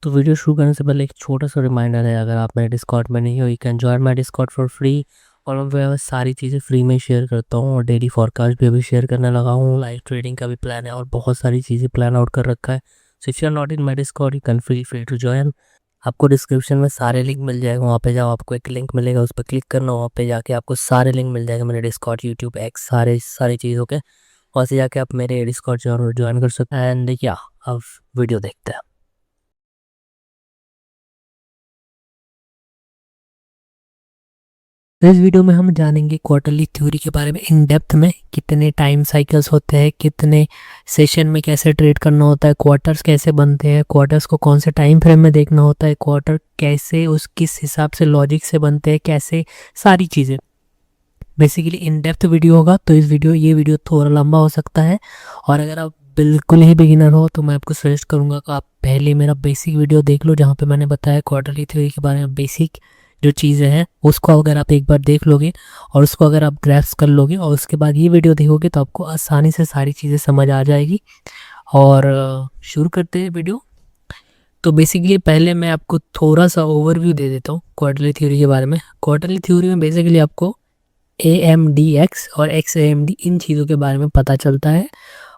तो वीडियो शुरू करने से पहले एक छोटा सा रिमाइंडर है, अगर आप मेरे डिस्कॉर्ड में नहीं हो, you can join my Discord for free. और मैं सारी चीज़ें फ्री में शेयर करता हूँ और डेली फॉरकास्ट भी अभी शेयर करने लगा हूँ। लाइव ट्रेडिंग का भी प्लान है और बहुत सारी चीज़ें प्लान आउट कर रखा है। So if you are not in my discord you can free to join. आपको डिस्क्रिप्शन में सारे लिंक मिल जाएगा, वहाँ पे जाओ, आपको एक लिंक मिलेगा, उस पर क्लिक करना, वहाँ पे जाके आपको सारे लिंक मिल जाएगा, मेरे डिस्कॉर्ड, यूट्यूब, एक्स, सारी चीज़ों के। वहाँ से जाके आप मेरे डिस्कॉर्ड ज्वाइन कर सकते हैं। एंड या अब वीडियो देखते हैं। तो इस वीडियो में हम जानेंगे क्वार्टरली थ्योरी के बारे में इन डेप्थ में, कितने टाइम साइकिल्स होते हैं, कितने सेशन में कैसे ट्रेड करना होता है, क्वार्टर्स कैसे बनते हैं, क्वार्टर्स को कौन से टाइम फ्रेम में देखना होता है, क्वार्टर कैसे उस किस हिसाब से लॉजिक से बनते हैं, कैसे सारी चीज़ें बेसिकली इन डेप्थ वीडियो होगा। तो ये वीडियो थोड़ा लंबा हो सकता है। और अगर आप बिल्कुल ही बिगिनर हो तो मैं आपको सजेस्ट करूँगा कि आप पहले मेरा बेसिक वीडियो देख लो, जहाँ पे मैंने बताया क्वार्टरली थ्योरी के बारे में बेसिक जो चीज़ें हैं, उसको अगर आप एक बार देख लोगे और उसको अगर आप ग्रैस्प कर लोगे और उसके बाद ये वीडियो देखोगे तो आपको आसानी से सारी चीज़ें समझ आ जाएगी। और शुरू करते हैं वीडियो। तो बेसिकली पहले मैं आपको थोड़ा सा ओवरव्यू दे देता हूँ क्वार्टरली थ्योरी के बारे में। क्वार्टरली थ्योरी में बेसिकली आपको AMDX और XAMD इन चीज़ों के बारे में पता चलता है।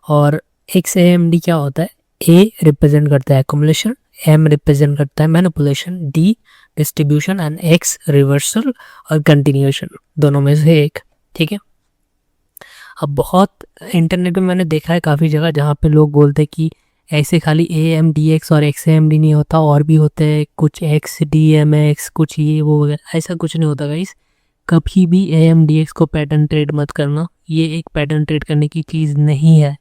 और XAMD क्या होता है? A रिप्रेजेंट करता है एक्युमुलेशन, M रिप्रेजेंट करता है manipulation, D distribution and X reversal और कंटिन्यूएशन, दोनों में से एक। ठीक है। अब बहुत इंटरनेट में मैंने देखा है काफ़ी जगह जहाँ पे लोग बोलते हैं कि ऐसे खाली AMDX और XAMD नहीं होता, और भी होते हैं कुछ XDMX, कुछ ये वो वगैरह। ऐसा कुछ नहीं होता गाइस। कभी भी AMDX को पैटर्न ट्रेड मत करना, ये एक पैटर्न ट्रेड करने की चीज़ नहीं है।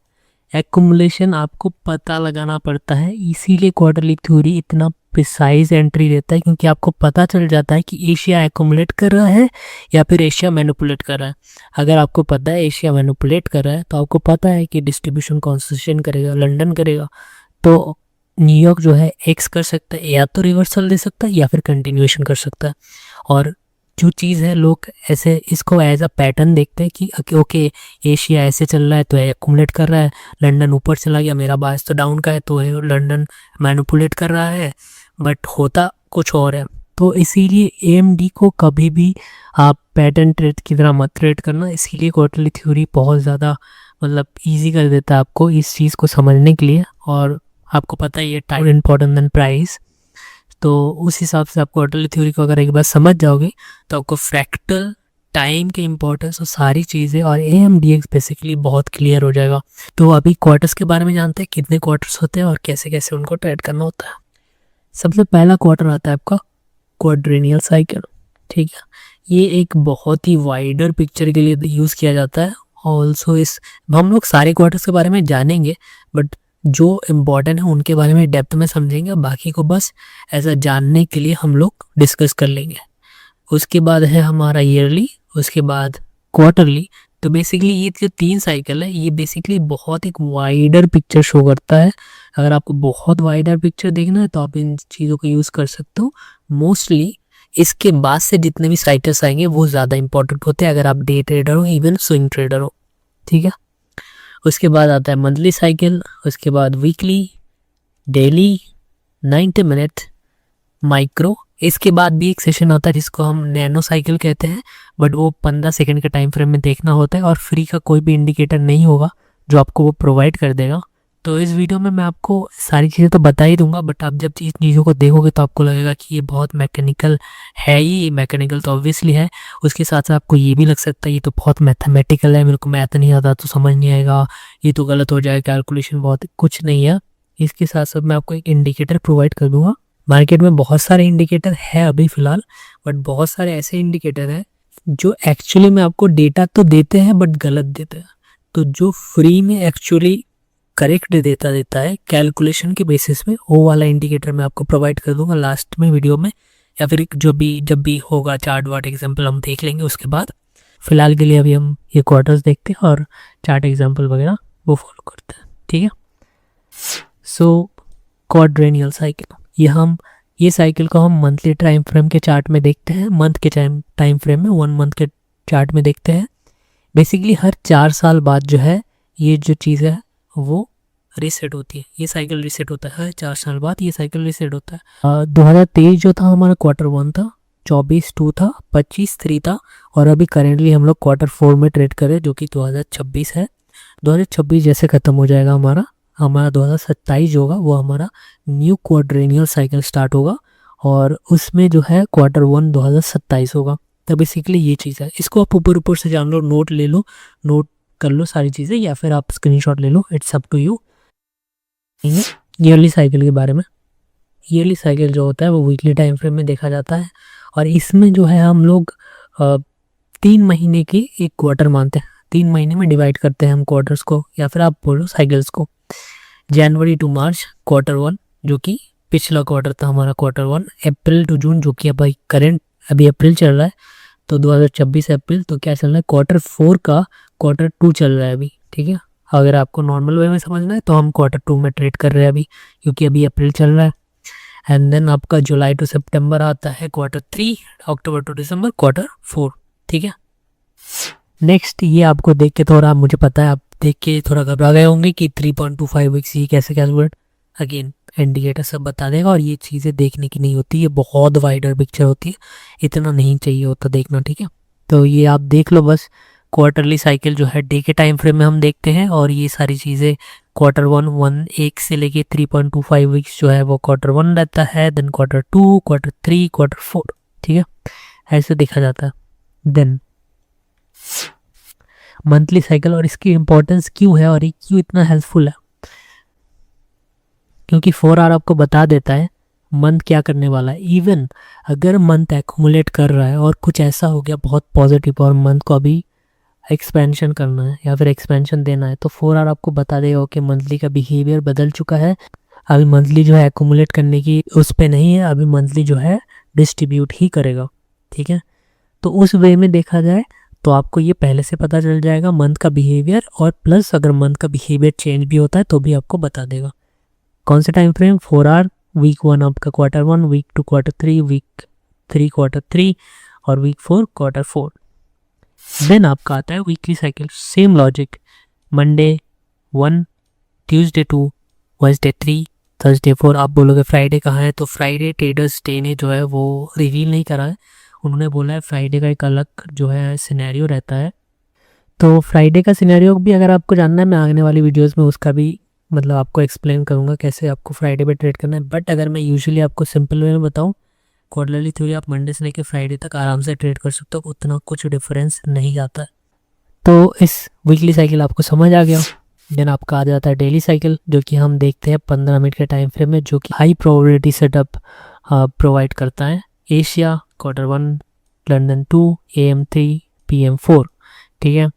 एक्युमुलेशन आपको पता लगाना पड़ता है, इसीलिए क्वार्टरली थ्योरी इतना प्रिसाइज एंट्री देता है, क्योंकि आपको पता चल जाता है कि एशिया एक्युमुलेट कर रहा है या फिर एशिया मैनिपुलेट कर रहा है। अगर आपको पता है एशिया मैनिपुलेट कर रहा है तो आपको पता है कि डिस्ट्रीब्यूशन कॉन्सेशन करेगा, लंदन करेगा, तो न्यूयॉर्क जो है एक्स कर सकता है, या तो रिवर्सल दे सकता है या फिर कंटिन्यूएशन कर सकता है। और जो चीज़ है, लोग ऐसे इसको एज अ पैटर्न देखते हैं कि ओके एशिया ऐसे चल रहा है तो एक्युमुलेट कर रहा है, लंदन ऊपर चला गया, मेरा बायस तो डाउन का है तो लंदन मैनिपुलेट कर रहा है, बट होता कुछ और है। तो इसीलिए AMD को कभी भी आप पैटर्न ट्रेड की तरह मत ट्रेड करना। इसीलिए क्वार्टरली थ्योरी बहुत ज़्यादा मतलब ईजी कर देता है आपको इस चीज़ को समझने के लिए। और आपको पता है ये टाइम इम्पोर्टेंट देन प्राइस, तो उस हिसाब से आप क्वार्टरली थ्योरी को अगर एक बार समझ जाओगे तो आपको फ्रैक्टल, टाइम के इंपॉर्टेंस और सारी चीज़ें और AMDX बेसिकली बहुत क्लियर हो जाएगा। तो अभी क्वार्टर्स के बारे में जानते हैं, कितने क्वार्टर्स होते हैं और कैसे कैसे उनको ट्रेड करना होता है। सबसे पहला क्वार्टर आता है आपका क्वाड्रेनियल साइकिल। ठीक है। ये एक बहुत ही वाइडर पिक्चर के लिए यूज़ किया जाता है। ऑल्सो इस हम लोग सारे क्वार्टर्स के बारे में जानेंगे, बट जो इम्पोर्टेंट है उनके बारे में डेप्थ में समझेंगे, बाकी को बस ऐसा जानने के लिए हम लोग डिस्कस कर लेंगे। उसके बाद है हमारा ईयरली, उसके बाद क्वार्टरली। तो बेसिकली ये जो 3 साइकिल है ये बेसिकली बहुत एक वाइडर पिक्चर शो करता है। अगर आपको बहुत वाइडर पिक्चर देखना है तो आप इन चीज़ों को यूज़ कर सकते हो। मोस्टली इसके बाद से जितने भी साइकिल्स आएंगे वो ज़्यादा इंपॉर्टेंट होते हैं अगर आप डे ट्रेडर हो, इवन स्विंग ट्रेडर हो। ठीक है। उसके बाद आता है मंथली साइकिल, उसके बाद वीकली, डेली, 90 मिनट, माइक्रो। इसके बाद भी एक सेशन आता है जिसको हम नैनो साइकिल कहते हैं, बट वो 15 सेकंड के टाइम फ्रेम में देखना होता है और फ्री का कोई भी इंडिकेटर नहीं होगा जो आपको वो प्रोवाइड कर देगा। तो इस वीडियो में मैं आपको सारी चीज़ें तो बता ही दूंगा, बट आप जब इस चीज़ों को देखोगे तो आपको लगेगा कि ये बहुत मैकेनिकल है ही। ये मैकेनिकल तो ऑब्वियसली है, उसके साथ साथ आपको ये भी लग सकता है ये तो बहुत मैथमेटिकल है, मेरे को मैथ नहीं आता तो समझ नहीं आएगा, ये तो गलत हो जाएगा, कैलकुलेशन बहुत, कुछ नहीं है। इसके साथ साथ मैं आपको एक इंडिकेटर प्रोवाइड कर दूंगा। मार्केट में बहुत सारे इंडिकेटर है अभी फ़िलहाल, बट बहुत सारे ऐसे इंडिकेटर हैं जो एक्चुअली में आपको डेटा तो देते हैं बट गलत देते हैं। तो जो फ्री में एक्चुअली करेक्ट देता है कैलकुलेशन के बेसिस में, वो वाला इंडिकेटर मैं आपको प्रोवाइड कर दूंगा लास्ट में वीडियो में, या फिर जब भी होगा चार्ट वार्ट एग्जाम्पल हम देख लेंगे उसके बाद। फिलहाल के लिए अभी हम ये क्वार्टर्स देखते हैं और चार्ट एग्जाम्पल वगैरह वो फॉलो करते हैं। ठीक है। सो क्वाड्रेनियल साइकिल, ये साइकिल को हम मंथली टाइम फ्रेम के चार्ट में देखते हैं, मंथ के टाइम फ्रेम में 1 मंथ के चार्ट में देखते हैं। बेसिकली हर 4 साल बाद जो है ये जो चीज़ है वो रीसेट होती है, ये साइकिल रीसेट होता है 4 साल बाद, ये साइकिल रीसेट होता है। 2023 जो था हमारा Q1 था, 24 2 था, 25 3 था, और अभी करेंटली हम लोग Q4 में ट्रेड कर रहे हैं जो कि 2026 है। 2026 जैसे ख़त्म हो जाएगा हमारा 2027 होगा, वो हमारा न्यू क्वाड्रेनियल साइकिल स्टार्ट होगा, और उसमें जो है Q1 2027 होगा। तो बेसिकली ये चीज़ है, इसको आप ऊपर से जान लो, नोट ले लो, नोट कर लो सारी चीज़ें, या फिर आप स्क्रीनशॉट ले लो, it's up to you. Yearly cycle के बारे में, ईयरली साइकिल जो होता है वो वीकली टाइम फ्रेम में देखा जाता है, और इसमें जो है हम लोग 3 महीने की एक क्वार्टर मानते हैं, 3 महीने में डिवाइड करते हैं हम क्वार्टर्स को, या फिर आप बोलो साइकिल्स को। जनवरी टू मार्च Q1 जो कि पिछला क्वार्टर था हमारा Q1, अप्रैल टू जून जो कि अभी अप्रैल चल रहा है, तो 2026 अप्रैल, तो क्या चल रहा है Q4 का Q2 चल रहा है अभी, ठीक है। अगर आपको नॉर्मल वे में समझना है तो हम Q2 में ट्रेड कर रहे हैं अभी, क्योंकि अभी अप्रैल चल रहा है। एंड देन आपका जुलाई टू सितंबर आता है Q3, October to December Q4, ठीक है। नेक्स्ट ये आपको देख के थोड़ा, मुझे पता है आप देख के थोड़ा घबरा गए होंगे कि 3.25 वीक्स ये कैसे कैलकुलेट, अगेन इंडिकेटर सब बता देगा, और ये चीज़ें देखने की नहीं होती, ये बहुत वाइडर पिक्चर होती है, इतना नहीं चाहिए होता देखना, ठीक है। तो ये आप देख लो बस, क्वार्टरली साइकिल जो है डे के टाइम फ्रेम में हम देखते हैं, और ये सारी चीज़ें Q1 1 से लेके 3.25 वीक्स जो है वो Q1 रहता है, देन Q2 Q3 Q4, ठीक है, ऐसे देखा जाता है। देन मंथली साइकिल, और इसकी इम्पोर्टेंस क्यों है और ये क्यों इतना हेल्पफुल है, क्योंकि 4R आपको बता देता है मंथ क्या करने वाला है। इवन अगर मंथ एक्यूमुलेट कर रहा है और कुछ ऐसा हो गया बहुत पॉजिटिव और मंथ को अभी एक्सपेंशन करना है या फिर एक्सपेंशन देना है, तो 4R आपको बता देगा कि मंथली का बिहेवियर बदल चुका है, अभी मंथली जो है एक्यूमुलेट करने की उस पर नहीं है, अभी मंथली जो है डिस्ट्रीब्यूट ही करेगा, ठीक है। तो उस वे में देखा जाए तो आपको ये पहले से पता चल जाएगा मंथ का बिहेवियर, और प्लस अगर मंथ का बिहेवियर चेंज भी होता है तो भी आपको बता देगा। कौन से टाइम फ्रेम, 4R, वीक 1 आपका Q1, week 2 Q3, week 3 Q3, और वीक 4 Q4। देन आपका आता है weekly cycle, same logic, Monday 1, Tuesday 2, Wednesday 3, Thursday 4। आप बोलोगे फ्राइडे कहाँ है, तो फ्राइडे ट्रेडर्स डे ने जो है वो रिवील नहीं करा है, उन्होंने बोला है फ्राइडे का एक अलग जो है सिनेरियो रहता है। तो फ्राइडे का सिनेरियो भी अगर आपको जानना है, मैं आने वाली वीडियोस में उसका भी मतलब आपको एक्सप्लेन करूँगा कैसे आपको फ्राइडे पे ट्रेड करना है। बट अगर मैं यूजुअली आपको सिंपल वे में बताऊँ, क्वार्टरली थ्योरी आप मंडे से लेकर फ्राइडे तक आराम से ट्रेड कर सकते हो, उतना कुछ डिफरेंस नहीं आता है। तो इस वीकली साइकिल आपको समझ आ गया। देन आपका आ जाता है डेली साइकिल, जो कि हम देखते हैं 15 मिनट के टाइम फ्रेम में, जो कि हाई प्रोबेबिलिटी सेटअप प्रोवाइड करता है। Asia Q1, London 2, AM 3, PM 4, ठीक है।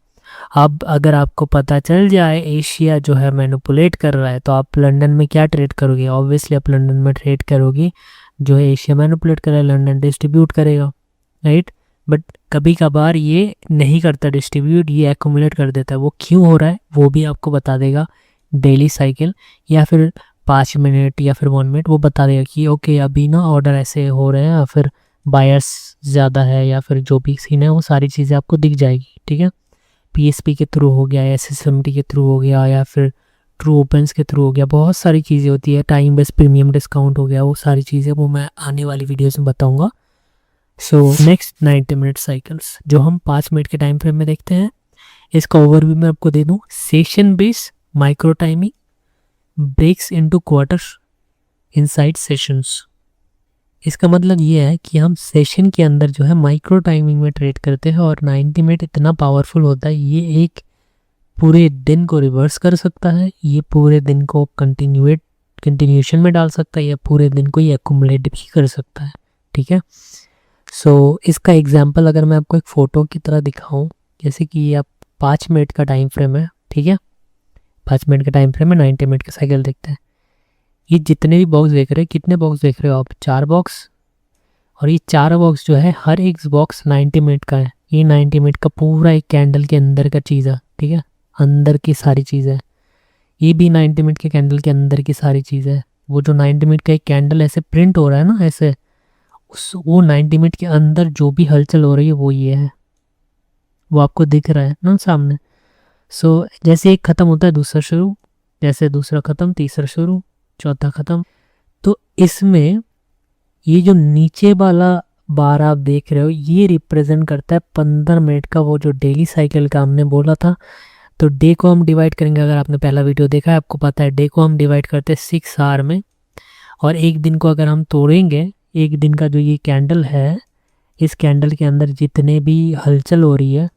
अब अगर आपको पता चल जाए एशिया जो है मैनिपुलेट कर रहा है, तो आप लंदन में क्या ट्रेड करोगे, ऑब्वियसली आप लंदन में ट्रेड करोगे, जो है एशिया मैनिपुलेट कर रहा है लंदन डिस्ट्रीब्यूट करेगा, राइट। बट कभी कभार ये नहीं करता डिस्ट्रीब्यूट, ये एक्यूमुलेट कर देता है। वो क्यों हो रहा है वो भी आपको बता देगा डेली साइकिल, या फिर 5 मिनट या फिर 1 मिनट, वो बता देगा कि ओके अभी ना ऑर्डर ऐसे हो रहे हैं, या फिर बायर्स ज़्यादा है, या फिर जो भी सीन है वो सारी चीज़ें आपको दिख जाएगी, ठीक है। PSP के थ्रू हो गया, SSMT के थ्रू हो गया, या फिर ट्रू ओपन्स के थ्रू हो गया, बहुत सारी चीज़ें होती है, टाइम बेस्ड प्रीमियम डिस्काउंट हो गया, वो सारी चीज़ें वो मैं आने वाली वीडियोस में बताऊंगा। सो नेक्स्ट 90 मिनट साइकिल्स जो हम 5 मिनट के टाइम फ्रेम में देखते हैं, इसका ओवरव्यू मैं आपको दे दूं। Session base micro timing breaks into quarters inside sessions. इसका मतलब ये है कि हम सेशन के अंदर जो है माइक्रो टाइमिंग में ट्रेड करते हैं, और 90 मिनट इतना पावरफुल होता है, ये एक पूरे दिन को रिवर्स कर सकता है, ये पूरे दिन को कंटिन्यूएशन में डाल सकता है, या पूरे दिन को ये एक्यूमुलेट भी कर सकता है, ठीक है। सो इसका एग्जांपल अगर मैं आपको एक फ़ोटो की तरह दिखाऊं, जैसे कि ये आप 5 मिनट का टाइम फ्रेम है, ठीक है, 5 मिनट का टाइम फ्रेम में 90 मिनट का साइकिल देखते हैं। ये जितने भी बॉक्स देख रहे हैं, कितने बॉक्स देख रहे हो आप, 4 बॉक्स, और ये 4 बॉक्स जो है हर एक बॉक्स 90 मिनट का है। ये 90 मिनट का पूरा एक कैंडल के अंदर का चीज़ है, ठीक है, अंदर की सारी चीज़ है। ये भी 90 मिनट के कैंडल के अंदर की सारी चीज़ है। वो जो 90 मिनट का एक कैंडल ऐसे प्रिंट हो रहा है ना ऐसे, वो 90 मिनट के अंदर जो भी हलचल हो रही है वो ये है, वो आपको दिख रहा है ना सामने। सो जैसे एक ख़त्म होता है दूसरा शुरू, जैसे दूसरा ख़त्म, तीसरा शुरू, चौथा ख़त्म। तो इसमें ये जो नीचे वाला बार आप देख रहे हो ये रिप्रेजेंट करता है 15 मिनट का वो जो डेली साइकिल का हमने बोला था। तो डे को हम डिवाइड करेंगे, अगर आपने पहला वीडियो देखा है आपको पता है डे को हम डिवाइड करते हैं 6 आवर में, और एक दिन को अगर हम तोड़ेंगे, एक दिन का जो ये कैंडल है, इस कैंडल के अंदर जितने भी हलचल हो रही है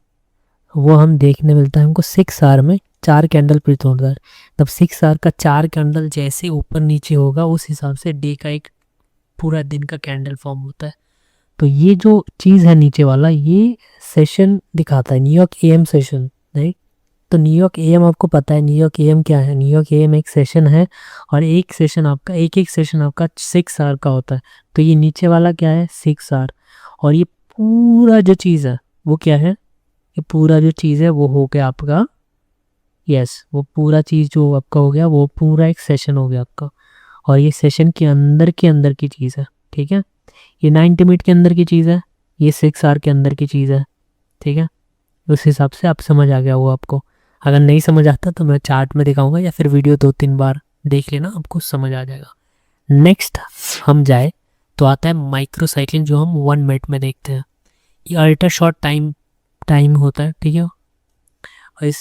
वो हम देखने मिलता है हमको 6 आवर में। 4 कैंडल फिर तोड़ता है, तब 6 आवर का 4 कैंडल जैसे ऊपर नीचे होगा उस हिसाब से डे का एक पूरा दिन का कैंडल फॉर्म होता है। तो ये जो चीज़ है नीचे वाला ये सेशन दिखाता है, न्यूयॉर्क एएम सेशन, राइट। तो न्यूयॉर्क एएम आपको पता है न्यूयॉर्क एएम क्या है। न्यूयॉर्क एएम एक सेशन है और एक सेशन आपका एक सेशन आपका 6 आवर का होता है। तो ये नीचे वाला क्या है 6 आवर, और ये पूरा जो चीज़ है वो क्या है, ये पूरा जो चीज़ है वो हो गया आपका, यस वो पूरा चीज़ जो आपका हो गया वो पूरा एक सेशन हो गया आपका। और ये सेशन के अंदर की चीज़ है, ठीक है। ये 90 मिनट के अंदर की चीज़ है, ये 6 आवर के अंदर की चीज़ है, ठीक है। उस हिसाब से आप समझ आ गया वो आपको। अगर नहीं समझ आता तो मैं चार्ट में दिखाऊंगा या फिर वीडियो 2-3 बार देख लेना, आपको समझ आ जाएगा। नेक्स्ट हम जाए तो आता है माइक्रो साइक्लिंग, जो हम 1 मिनट में देखते हैं। ये अल्ट्रा शॉर्ट टाइम होता है, ठीक है।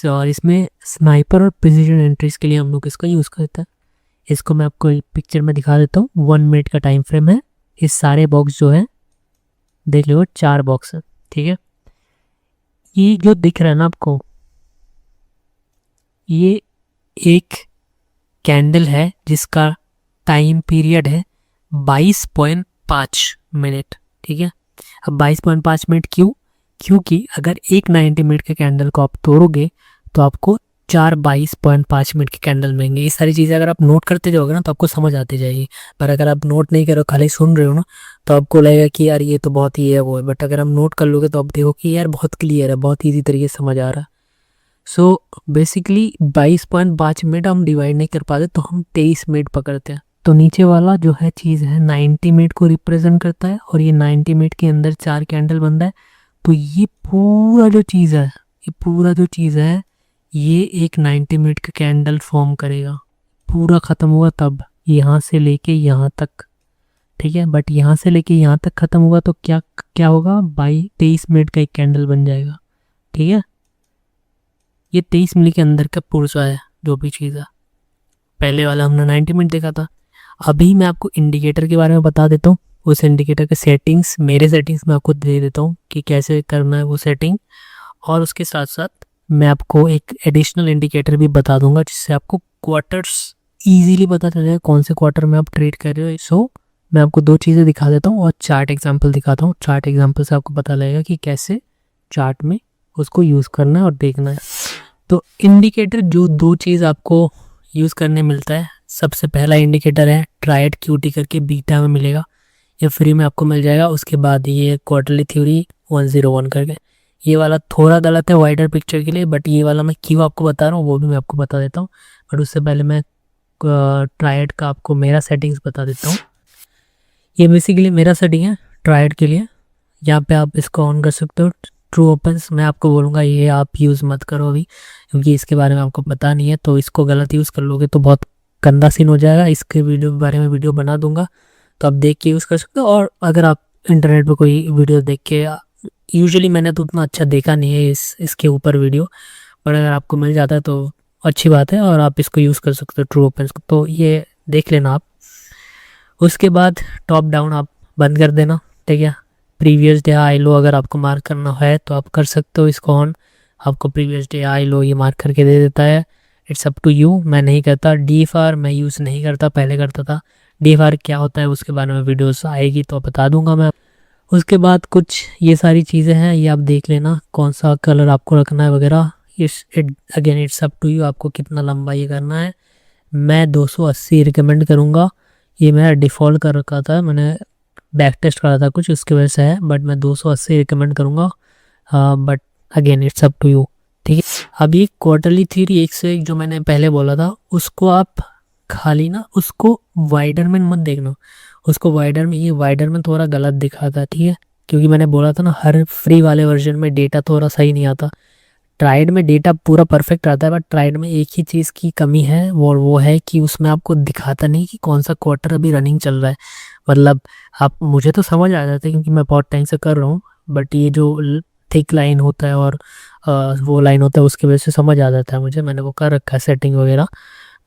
और इसमें स्नाइपर और प्रिसीजन एंट्रीज के लिए हम लोग इसका यूज़ करते हैं। इसको मैं आपको पिक्चर में दिखा देता हूँ। 1 मिनट का टाइम फ्रेम है। इस सारे बॉक्स जो है देख लो 4 बॉक्स है, ठीक है। ये जो दिख रहा है ना आपको, ये एक कैंडल है जिसका टाइम पीरियड है 22.5 मिनट, ठीक है। अब 22.5 मिनट क्योंकि अगर एक 90 मिनट के कैंडल को आप तोड़ोगे तो आपको 4 22.5 मिनट के कैंडल मिलेंगे। ये सारी चीज़ें अगर आप नोट करते जाओगे ना तो आपको समझ आती जाएगी। पर अगर आप नोट नहीं करो, खाली सुन रहे हो ना, तो आपको लगेगा कि यार ये तो बहुत ही है वो है। बट अगर आप नोट कर लोगे तो आप देखो कि यार बहुत क्लियर है, बहुत ईजी तरीके से समझ आ रहा है। सो बेसिकली 22.5 मिनट हम डिवाइड नहीं कर पाते तो हम 23 मिनट पकड़ते हैं। तो नीचे वाला जो है चीज़ है 90 मिनट को रिप्रेजेंट करता है, और ये 90 मिनट के अंदर 4 कैंडल बनता है। तो ये पूरा जो चीज़ है ये एक 90 मिनट का कैंडल फॉर्म करेगा। पूरा ख़त्म होगा तब यहाँ से लेके यहाँ तक, ठीक है। बट यहाँ से लेके यहाँ तक ख़त्म होगा तो क्या क्या होगा, 23 मिनट का एक कैंडल बन जाएगा, ठीक है। ये 23 मिनट के अंदर का पुर्जा है जो भी चीज़ है। पहले वाला हमने 90 मिनट देखा था। अभी मैं आपको इंडिकेटर के बारे में बता देता हूँ। उस इंडिकेटर के सेटिंग्स, मेरे सेटिंग्स मैं आपको दे देता हूँ कि कैसे करना है वो सेटिंग। और उसके साथ साथ मैं आपको एक एडिशनल इंडिकेटर भी बता दूंगा जिससे आपको क्वार्टर्स इजीली पता चल जाए कौन से क्वार्टर में आप ट्रेड कर रहे हो। सो मैं आपको 2 चीज़ें दिखा देता हूँ और चार्ट एग्जांपल दिखाता हूँ। चार्ट एग्जांपल से आपको पता लगेगा कि कैसे चार्ट में उसको यूज़ करना है और देखना है। तो इंडिकेटर जो 2 चीज़ आपको यूज़ करने मिलता है, सबसे पहला इंडिकेटर है ट्रायड क्यूटी करके, बीटा में मिलेगा, ये फ्री में आपको मिल जाएगा। उसके बाद ये क्वार्टरली थ्योरी 101 करके, ये वाला थोड़ा गलत है वाइडर पिक्चर के लिए, बट ये वाला मैं क्यों आपको बता रहा हूँ वो भी मैं आपको बता देता हूँ। बट उससे पहले मैं ट्रायड का आपको मेरा सेटिंग्स बता देता हूँ। ये बेसिकली मेरा सेटिंग है ट्रायड के लिए। यहाँ पे आप इसको ऑन कर सकते हो। ट्रू ओपन्स मैं आपको बोलूँगा ये आप यूज़ मत करो अभी, क्योंकि इसके बारे में आपको पता नहीं है। तो इसको गलत यूज़ कर लोगे तो बहुत गंदा सीन हो जाएगा। इसके वीडियो के बारे में वीडियो बना दूंगा तो आप देख के यूज़ कर सकते हो। और अगर आप इंटरनेट पर कोई वीडियो देख के, यूजुअली मैंने तो उतना अच्छा देखा नहीं है इसके ऊपर वीडियो, पर अगर आपको मिल जाता है तो अच्छी बात है और आप इसको यूज़ कर सकते हो ट्रू ओपन्स को। तो ये देख लेना आप। उसके बाद टॉप डाउन आप बंद कर देना, ठीक है। प्रीवियस डे हाई लो अगर आपको मार्क करना है तो आप कर सकते हो इसको ऑन। आपको प्रीवियस डे हाई लो ये मार्क करके दे देता है। It's up to you. मैं नहीं करता DFR, मैं यूज़ नहीं करता, पहले करता था। DFR क्या होता है उसके बारे में वीडियोस आएगी तो बता दूंगा मैं। उसके बाद कुछ ये सारी चीज़ें हैं, ये आप देख लेना कौन सा कलर आपको रखना है वगैरह। Again it's up to you, आपको कितना लंबा ये करना है। मैं 280 रिकमेंड करूँगा। ये मेरा डिफ़ॉल्ट कर रखा था, मैंने बैक टेस्ट करा था कुछ उसकी वजह से है, बट मैं 280 रिकमेंड करूँगा। But again it's up to you, ठीक है। अब ये क्वार्टरली थ्योरी 1 से 1 जो मैंने पहले बोला था उसको आप खाली ना उसको वाइडर में मत देखना। उसको वाइडर में, ये वाइडर में थोड़ा गलत दिखा था, ठीक है, क्योंकि मैंने बोला था ना हर फ्री वाले वर्जन में डेटा थोड़ा सही नहीं आता। ट्राइड में डेटा पूरा परफेक्ट रहता है, बट ट्राइड में एक ही चीज़ की कमी है, वो है कि उसमें आपको दिखाता नहीं कि कौन सा क्वार्टर अभी रनिंग चल रहा है। मतलब आप, मुझे तो समझ आ जाता है क्योंकि मैं बहुत टाइम से कर रहा हूँ, बट ये जो थिक लाइन होता है और वो लाइन होता है उसकी वजह से समझ आ जाता है मुझे, मैंने वो कर रखा है सेटिंग वगैरह।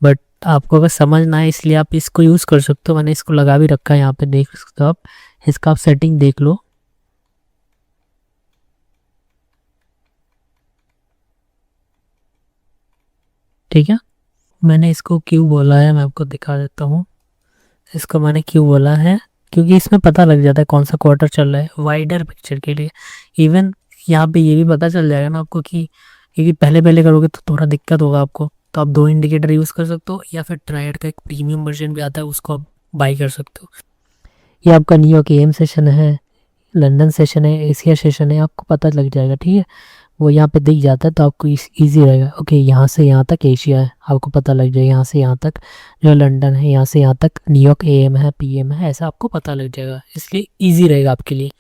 बट आपको अगर समझना है इसलिए आप इसको यूज़ कर सकते हो, मैंने इसको लगा भी रखा है यहाँ पे, देख सकते हो आप। इसका आप सेटिंग देख लो। ठीक है, मैंने इसको क्यों बोला है मैं आपको दिखा देता हूँ। इसको मैंने क्यों बोला है, क्योंकि इसमें पता लग जाता है कौन सा क्वार्टर चल रहा है वाइडर पिक्चर के लिए। इवन यहाँ पे ये भी पता चल जाएगा ना आपको कि, क्योंकि पहले पहले करोगे तो थोड़ा दिक्कत होगा आपको, तो आप दो इंडिकेटर यूज़ कर सकते हो, या फिर ट्रायड का एक प्रीमियम वर्जन भी आता है, उसको आप बाई कर सकते हो। ये आपका न्यूयॉर्क एम सेशन है, लंदन सेशन है, एशिया सेशन है, आपको पता लग जाएगा। ठीक है, वो यहाँ पे दिख जाता है तो आपको ईजी रहेगा। ओके, यहाँ से यहाँ तक एशिया है, आपको पता लग जाएगा। यहाँ से यहाँ तक जो लंदन है, यहाँ से यहाँ तक न्यूयॉर्क एएम है, पीएम है, ऐसा आपको पता लग जाएगा, इसलिए ईजी रहेगा आपके लिए।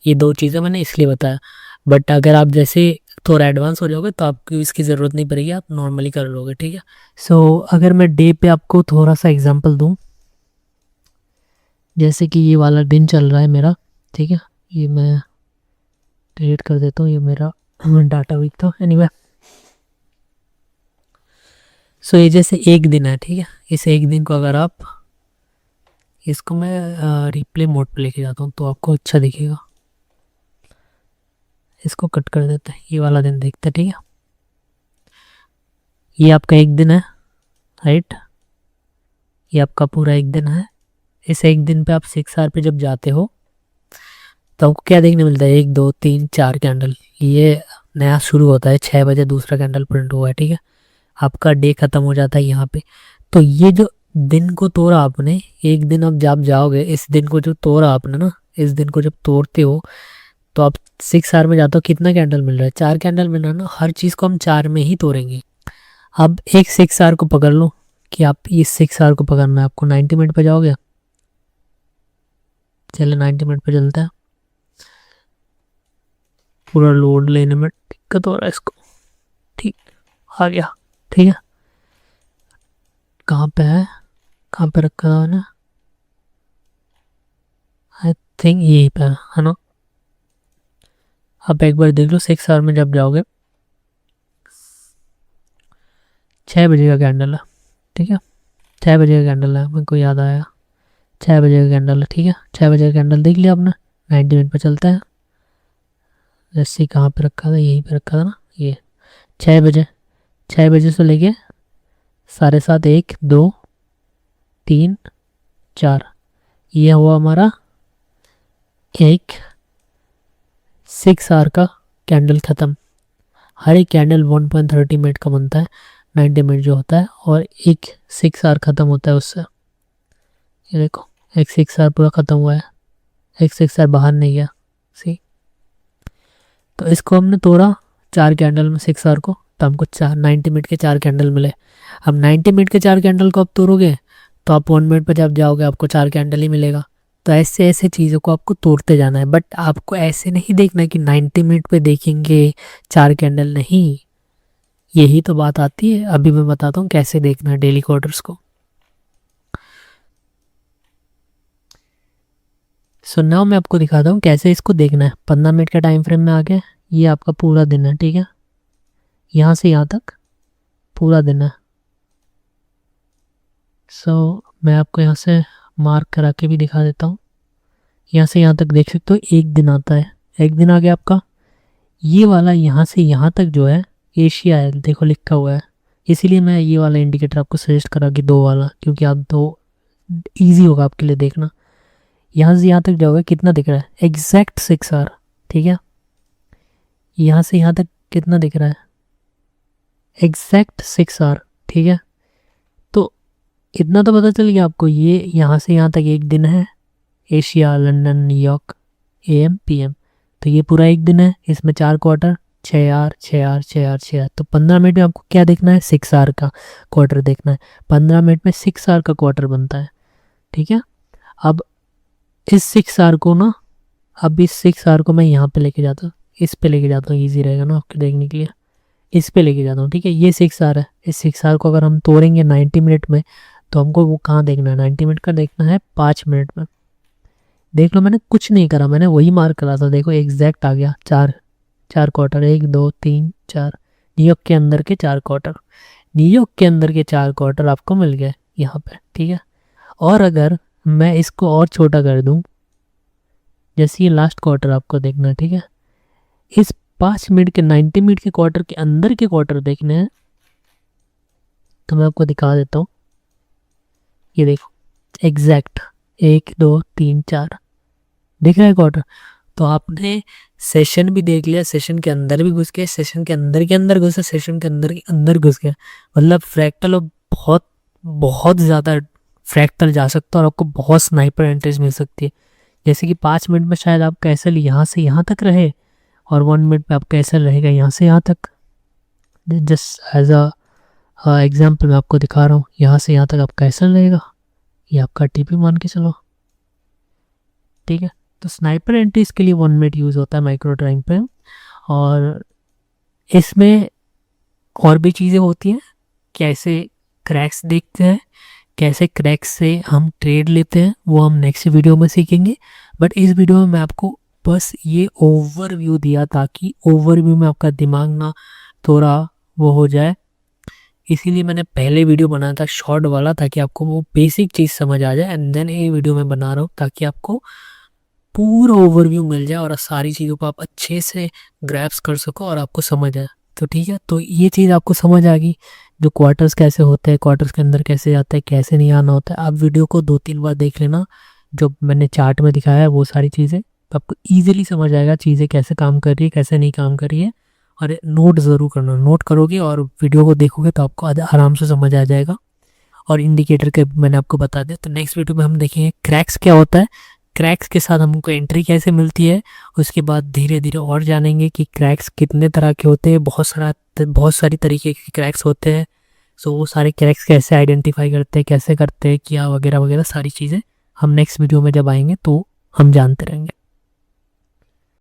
ये दो चीज़ें मैंने इसलिए बताया। बट अगर आप जैसे थोड़ा एडवांस हो जाओगे तो आपको इसकी ज़रूरत नहीं पड़ेगी, आप नॉर्मली कर लोगे। ठीक है, सो अगर मैं डे पे आपको थोड़ा सा एग्जाम्पल दूँ, जैसे कि ये वाला दिन चल रहा है मेरा। ठीक है, ये मैं डिलीट कर देता हूँ, ये मेरा डाटा वीक था। एनीवे, सो ये जैसे एक दिन है। ठीक है, इस एक दिन को अगर आप, इसको मैं रिप्ले मोड पे लेके जाता हूँ तो आपको अच्छा दिखेगा। इसको कट कर देते हैं, ये वाला दिन देखते हैं। ठीक है, ये आपका एक दिन है, राइट, ये आपका पूरा एक दिन है। इस एक दिन पे आप 6 आवर पे जब जाते हो तो आपको क्या देखने मिलता है, 1 2 3 4 कैंडल। ये नया शुरू होता है 6 बजे, दूसरा कैंडल प्रिंट हुआ है। ठीक है, आपका डे खत्म हो जाता है यहाँ पे। तो ये जो दिन को तोड़ा आपने, एक दिन अब जब जाओगे, इस दिन को जो तोड़ा आपने ना, इस दिन को जब तोड़ते हो तो आप 6 आवर में जाते हो, कितना कैंडल मिल रहा है, 4 कैंडल मिल रहा है ना। हर चीज़ को हम 4 में ही तोड़ेंगे। अब एक 6 आवर को पकड़ लो, कि आप इस 6 आवर को पकड़ना है आपको, 90 मिनट पे जाओगे। चले 90 मिनट पे चलता है, पूरा लोड लेने में दिक्कत हो रहा है इसको। ठीक, आ गया। ठीक है, कहाँ पे है, कहाँ पे रखा था मैंने, आई थिंक यहीं पे है ना। आप एक बार देख लो, 6 आवर में जब जाओगे, 6 बजे का कैंडल है। ठीक है, 6 बजे का कैंडल है, मेरे को याद आया, 6 बजे का कैंडल है। ठीक है, 6 बजे का कैंडल देख लिया आपने, 90 मिनट पर चलता है। जैसे कहाँ पे रखा था, यहीं पे रखा था ना, ये 6 बजे, 6 बजे से लेके 7:30, 1 2 3 4, ये हुआ हमारा एक 6 आवर का कैंडल ख़त्म। हर एक कैंडल 1.30 मिनट का बनता है, 90 मिनट जो होता है, और एक 6 आवर ख़त्म होता है उससे। ये देखो, एक 6 आवर पूरा ख़त्म हुआ है, एक 6 आवर बाहर नहीं गया। सी, तो इसको हमने तोड़ा 4 कैंडल में 6 आवर को, तो हमको 90 मिनट के 4 कैंडल मिले। अब 90 मिनट के 4 कैंडल को आप तोड़ोगे तो आप 1 मिनट पर जब जाओगे आपको 4 कैंडल ही मिलेगा। तो ऐसे ऐसे चीज़ों को आपको तोड़ते जाना है, बट आपको ऐसे नहीं देखना कि 90 मिनट पे देखेंगे 4 कैंडल, नहीं। यही तो बात आती है, अभी मैं बताता हूँ कैसे देखना है डेली क्वार्टर्स को। सो नाउ मैं आपको दिखाता हूँ कैसे इसको देखना है। 15 मिनट का टाइम फ्रेम में आ गया, ये आपका पूरा दिन है। ठीक है, यहाँ से यहाँ तक पूरा दिन है। सो मैं आपको यहाँ से मार्क करा के भी दिखा देता हूँ। यहाँ से यहाँ तक देख सकते हो, एक दिन आता है, एक दिन आ गया आपका। ये वाला यहाँ से यहाँ तक जो है एशिया है, देखो लिखा हुआ है। इसीलिए मैं ये वाला इंडिकेटर आपको सजेस्ट करा कि 2 वाला, क्योंकि आप दो ईजी होगा आपके लिए देखना। यहाँ से यहाँ तक जाओगे, कितना दिख रहा है, एग्जैक्ट 6 आवर। ठीक है, यहाँ से यहाँ तक कितना दिख रहा है, एग्जैक्ट 6 आवर। ठीक है, तो इतना तो पता चल गया आपको, ये यहाँ से यहाँ तक एक दिन है, Asia, London, New York, AM, PM. तो ये पूरा एक दिन है, इसमें 4 quarter, 6 hour, 6 hour, 6 hour, 6 hour. तो 15 मिनट में आपको क्या देखना है, 6 आवर का क्वार्टर देखना है। 15 मिनट में 6 आवर का क्वार्टर बनता है। ठीक है, अब इस 6 आवर को ना, अब इस 6 आवर को मैं यहाँ पे लेके जाता हूँ, इस पे लेके जाता हूँ, ईजी रहेगा ना आपके देखने के लिए। इस पे लेके जाता हूँ, ठीक है। ये 6 आवर है, इस 6 आवर को अगर हम तोड़ेंगे 90 मिनट में, तो हमको वो कहाँ देखना है, 90 मिनट का देखना है 5 मिनट में। देख लो मैंने कुछ नहीं करा, मैंने वही मार्क करा था, देखो एग्जैक्ट आ गया। 4 क्वार्टर, 1 2 3 4, न्यूयॉर्क के अंदर के 4 क्वार्टर, न्यूयॉर्क के अंदर के 4 क्वार्टर आपको मिल गए यहाँ पे, ठीक है। और अगर मैं इसको और छोटा कर दूँ, जैसे ये लास्ट क्वार्टर आपको देखना है, ठीक है। इस 5 मिनट के 90 मिनट के क्वार्टर के अंदर के क्वार्टर देखने हैं, तो मैं आपको दिखा देता हूँ। ये देखो एग्जैक्ट 1 2 3 4 दिख रहा है क्वार्टर। तो आपने सेशन भी देख लिया, सेशन के अंदर भी घुस गए, सेशन के अंदर घुसे, सेशन के अंदर घुस गए। मतलब फ्रैक्टल बहुत बहुत ज़्यादा फ्रैक्टल जा सकता है और आपको बहुत स्नाइपर एंट्रीज मिल सकती है। जैसे कि 5 मिनट में शायद आपका एसएल यहाँ से यहाँ तक रहे, और 1 मिनट में आपका एसएल रहेगा यहाँ से यहाँ तक। जस्ट एज अ एग्जाम्पल मैं आपको दिखा रहा हूँ, यहाँ से यहाँ तक आपका एसएल रहेगा, ये आपका टीपी मान के चलो, ठीक है। तो स्नाइपर एंट्रीज के लिए 1 मिनट यूज़ होता है माइक्रो टाइम पे। और इसमें और भी चीज़ें होती हैं, कैसे क्रैक्स देखते हैं, कैसे क्रैक्स से हम ट्रेड लेते हैं, वो हम नेक्स्ट वीडियो में सीखेंगे। बट इस वीडियो में मैं आपको बस ये ओवरव्यू दिया, ताकि ओवरव्यू में आपका दिमाग ना थोड़ा वो हो जाए। इसीलिए मैंने पहले वीडियो बनाया था शॉर्ट वाला, ताकि आपको वो बेसिक चीज़ समझ आ जाए। एंड देन ये वीडियो मैं बना रहा हूँ ताकि आपको पूरा ओवरव्यू मिल जाए और सारी चीज़ों को आप अच्छे से ग्रैप्स कर सको और आपको समझ आए। तो ठीक है, तो ये चीज़ आपको समझ आ गई, जो क्वार्टर्स कैसे होते हैं, क्वार्टर्स के अंदर कैसे जाता है, कैसे नहीं आना होता है। आप वीडियो को 2-3 बार देख लेना, जो मैंने चार्ट में दिखाया है वो सारी चीज़ें, तो आपको ईजिली समझ आएगा चीज़ें कैसे काम कर रही है, कैसे नहीं काम कर रही है। और नोट ज़रूर करना, नोट करोगे और वीडियो को देखोगे तो आपको आराम से समझ आ जाएगा। और इंडिकेटर के मैंने आपको बता दिया। तो नेक्स्ट वीडियो में हम देखेंगे क्रैक्स क्या होता है, क्रैक्स के साथ हमको एंट्री कैसे मिलती है। उसके बाद धीरे धीरे और जानेंगे कि क्रैक्स कितने तरह के होते हैं, बहुत सारी तरीके के क्रैक्स होते हैं। सो वो सारे क्रैक्स कैसे आइडेंटिफाई करते हैं, कैसे करते हैं, क्या वगैरह वगैरह सारी चीज़ें हम नेक्स्ट वीडियो में जब आएंगे तो हम जानते रहेंगे।